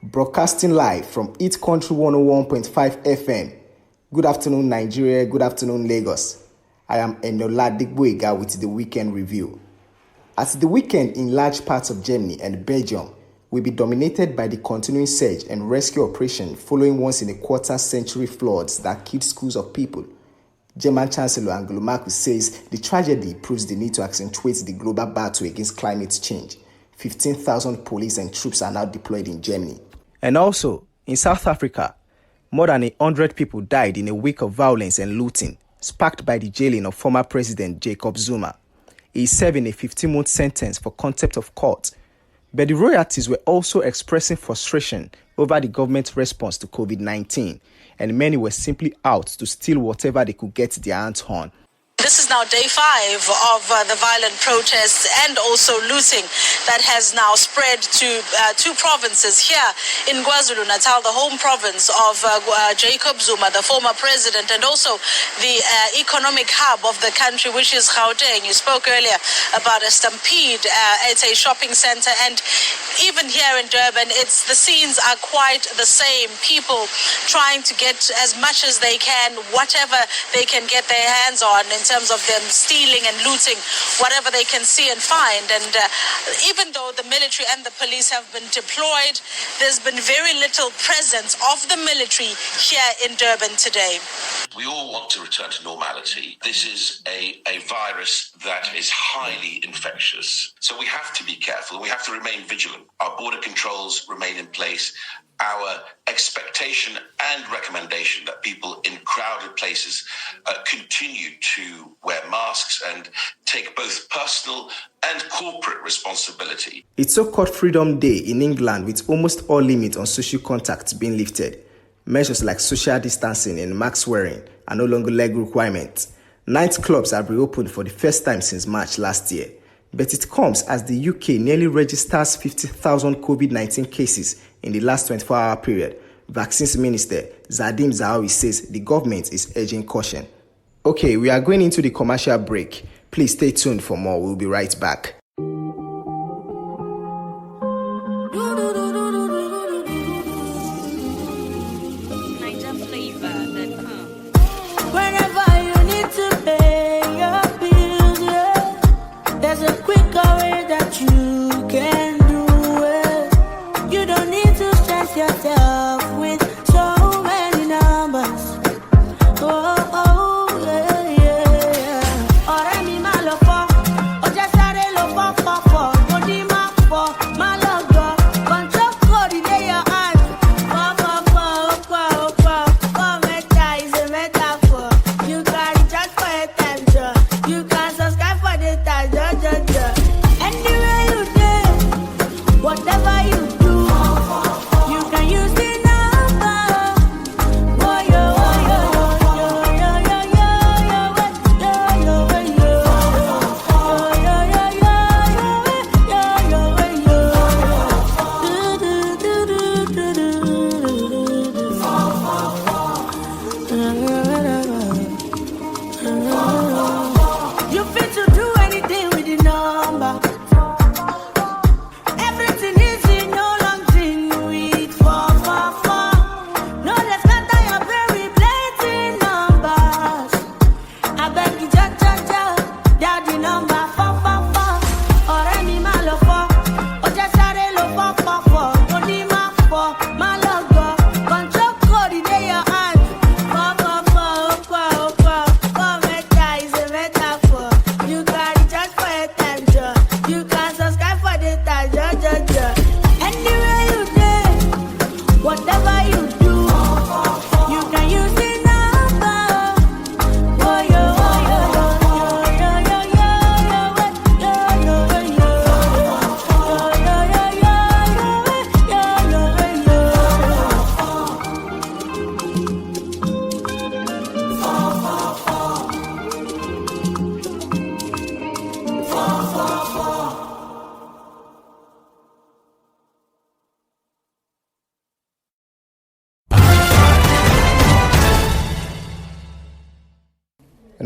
Broadcasting live from Eat Country 101.5 FM. Good afternoon, Nigeria. Good afternoon, Lagos. I am Enola Digboiga with the Weekend Review. As the weekend in large parts of Germany and Belgium will be dominated by the continuing search and rescue operation following once-in-a-quarter-century floods that killed schools of people, German Chancellor Angela Merkel says the tragedy proves the need to accentuate the global battle against climate change. 15,000 police and troops are now deployed in Germany. And also, in South Africa, more than 100 people died in a week of violence and looting, sparked by the jailing of former President Jacob Zuma. He is serving a 15-month sentence for contempt of court. But the royalties were also expressing frustration over the government's response to COVID-19, and many were simply out to steal whatever they could get their hands on. This is now day 5 of the violent protests and also looting that has now spread to 2 provinces here in KwaZulu-Natal, the home province of Jacob Zuma, the former president, and also the economic hub of the country, which is Gauteng. You spoke earlier about a stampede at a shopping center, and even here in Durban, the scenes are quite the same. People trying to get as much as they can, whatever they can get their hands on, in terms of them stealing and looting whatever they can see and find. And even though the military and the police have been deployed, there's been very little presence of the military here in Durban today. We all want to return to normality. This is a virus that is highly infectious. So we have to be careful. We have to remain vigilant. Our border controls remain in place. Our expectation and recommendation that people in crowded places continue to wear masks and take both personal and corporate responsibility. It's so-called Freedom Day in England, with almost all limits on social contact being lifted. Measures like social distancing and mask wearing are no longer legal requirements. Nightclubs have reopened for the first time since March last year. But it comes as the UK nearly registers 50,000 COVID-19 cases in the last 24-hour period. Vaccines Minister Zadim Zahawi says the government is urging caution. Okay, we are going into the commercial break. Please stay tuned for more. We'll be right back.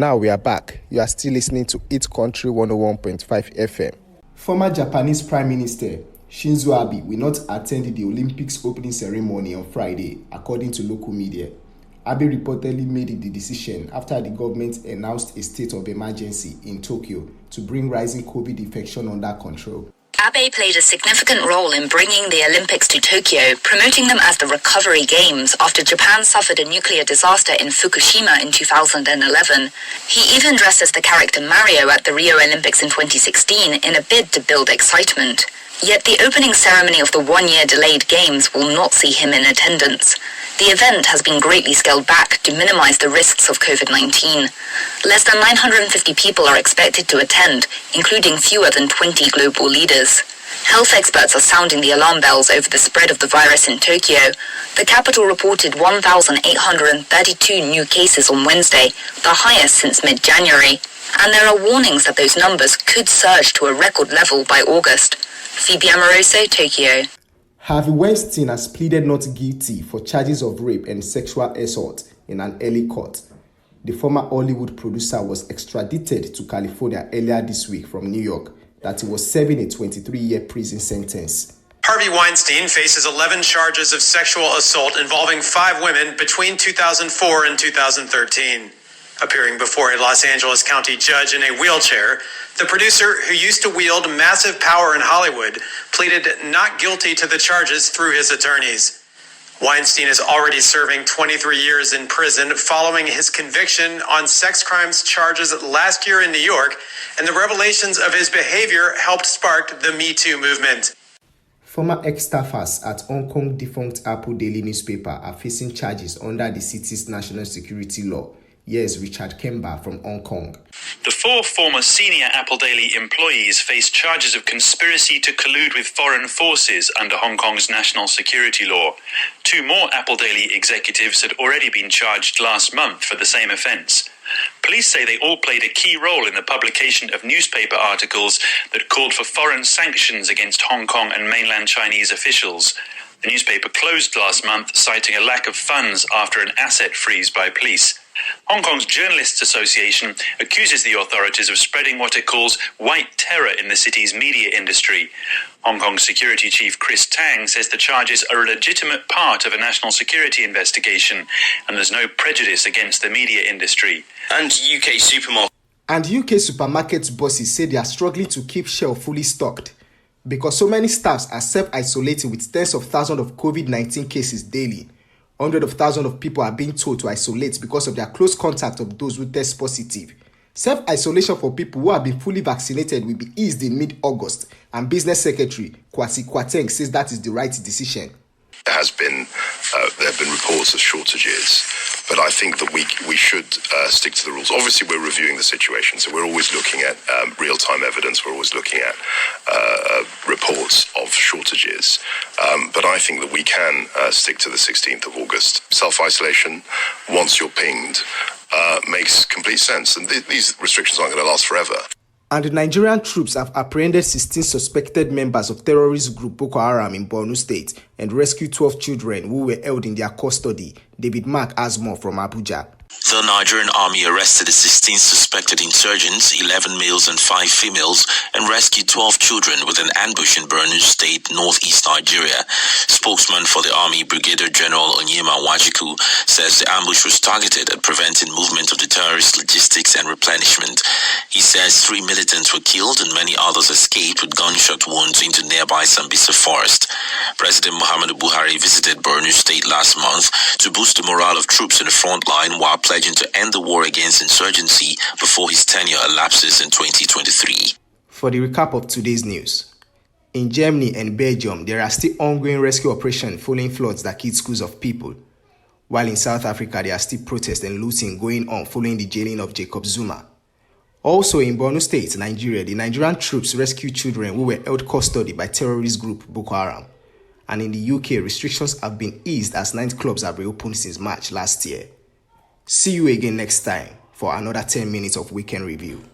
Now we are back. You are still listening to It Country 101.5 FM. Former Japanese Prime Minister Shinzo Abe will not attend the Olympics opening ceremony on Friday, according to local media. Abe reportedly made the decision after the government announced a state of emergency in Tokyo to bring rising COVID infection under control. Abe played a significant role in bringing the Olympics to Tokyo, promoting them as the Recovery Games after Japan suffered a nuclear disaster in Fukushima in 2011. He even dressed as the character Mario at the Rio Olympics in 2016 in a bid to build excitement. Yet the opening ceremony of the one-year delayed Games will not see him in attendance. The event has been greatly scaled back to minimize the risks of COVID-19. Less than 950 people are expected to attend, including fewer than 20 global leaders. Health experts are sounding the alarm bells over the spread of the virus in Tokyo. The capital reported 1,832 new cases on Wednesday, the highest since mid-January. And there are warnings that those numbers could surge to a record level by August. Phoebe Amoroso, Tokyo. Harvey Weinstein has pleaded not guilty for charges of rape and sexual assault in an early court. The former Hollywood producer was extradited to California earlier this week from New York, that he was serving a 23-year prison sentence. Harvey Weinstein faces 11 charges of sexual assault involving 5 women between 2004 and 2013. Appearing before a Los Angeles County judge in a wheelchair, the producer, who used to wield massive power in Hollywood, pleaded not guilty to the charges through his attorneys. Weinstein is already serving 23 years in prison following his conviction on sex crimes charges last year in New York, and the revelations of his behavior helped spark the Me Too movement. Former ex-staffers at Hong Kong defunct Apple Daily newspaper are facing charges under the city's national security law. Here's Richard Kemba from Hong Kong. The 4 former senior Apple Daily employees face charges of conspiracy to collude with foreign forces under Hong Kong's national security law. 2 more Apple Daily executives had already been charged last month for the same offence. Police say they all played a key role in the publication of newspaper articles that called for foreign sanctions against Hong Kong and mainland Chinese officials. The newspaper closed last month, citing a lack of funds after an asset freeze by police. Hong Kong's Journalists Association accuses the authorities of spreading what it calls white terror in the city's media industry. Hong Kong Security Chief Chris Tang says the charges are a legitimate part of a national security investigation and there's no prejudice against the media industry. And UK supermarket bosses say they are struggling to keep shelves fully stocked because so many staffs are self-isolating with tens of thousands of COVID-19 cases daily. Hundreds of thousands of people are being told to isolate because of their close contact of those who test positive. Self-isolation for people who have been fully vaccinated will be eased in mid-August, and Business Secretary Kwasi Kwarteng says that is the right decision. There have been reports of shortages, but I think that we should stick to the rules. Obviously, we're reviewing the situation, so we're always looking at real-time evidence. We're always looking at reports of shortages, but I think that we can stick to the 16th of August. Self-isolation, once you're pinged, makes complete sense, and these restrictions aren't going to last forever. And the Nigerian troops have apprehended 16 suspected members of terrorist group Boko Haram in Borno State and rescued 12 children who were held in their custody. David Mark has more from Abuja. The Nigerian army arrested the 16 suspected insurgents, 11 males and 5 females, and rescued 12 children with an ambush in Borno State, northeast Nigeria. Spokesman for the army, Brigadier General Onyema Wajiku, says the ambush was targeted at preventing movement of the terrorist logistics and replenishment. He says 3 militants were killed and many others escaped with gunshot wounds into nearby Sambisa forest. President Muhammadu Buhari visited Borno State last month to boost the morale of troops in the front line while pledging to end the war against insurgency before his tenure elapses in 2023. For the recap of today's news. In Germany and Belgium, there are still ongoing rescue operations following floods that killed schools of people. While in South Africa, there are still protests and looting going on following the jailing of Jacob Zuma. Also in Borno State, Nigeria, the Nigerian troops rescued children who were held custody by terrorist group Boko Haram. And in the UK, restrictions have been eased as nightclubs have reopened since March last year. See you again next time for another 10 minutes of Weekend Review.